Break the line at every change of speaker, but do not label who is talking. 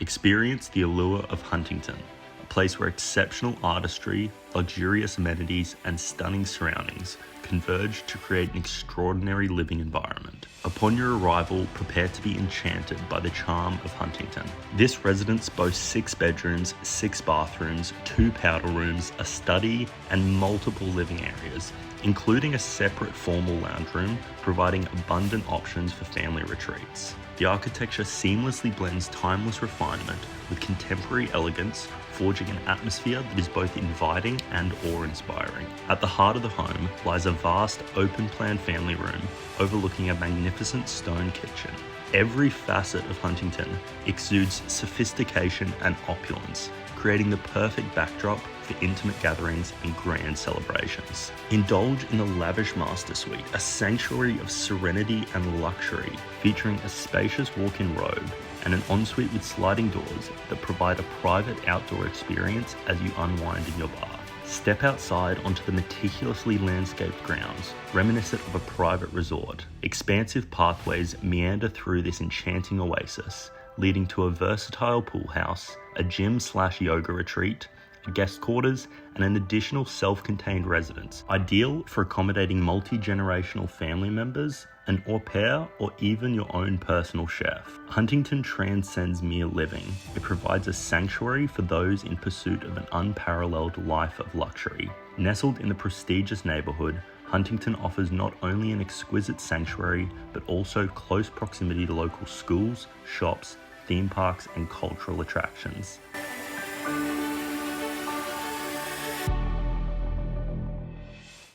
Experience the allure of Huntington, a place where exceptional artistry, luxurious amenities, and stunning surroundings converge to create an extraordinary living environment. Upon your arrival, prepare to be enchanted by the charm of Huntington. This residence boasts 6 bedrooms, 6 bathrooms, 2 powder rooms, a study, and multiple living areas, including a separate formal lounge room, providing abundant options for family retreats. The architecture seamlessly blends timeless refinement with contemporary elegance, forging an atmosphere that is both inviting and awe-inspiring. At the heart of the home lies a vast open-plan family room overlooking a magnificent stone kitchen. Every facet of Huntington exudes sophistication and opulence, creating the perfect backdrop for intimate gatherings and grand celebrations. Indulge in the lavish master suite, a sanctuary of serenity and luxury, featuring a spacious walk-in robe and an ensuite with sliding doors that provide a private outdoor experience as you unwind in your bath. Step outside onto the meticulously landscaped grounds, reminiscent of a private resort. Expansive pathways meander through this enchanting oasis, leading to a versatile pool house, a gym/yoga retreat, guest quarters, and an additional self-contained residence, ideal for accommodating multi-generational family members, an au pair, or even your own personal chef. Huntington transcends mere living. It provides a sanctuary for those in pursuit of an unparalleled life of luxury. Nestled in the prestigious neighborhood, Huntington offers not only an exquisite sanctuary, but also close proximity to local schools, shops, theme parks, and cultural attractions.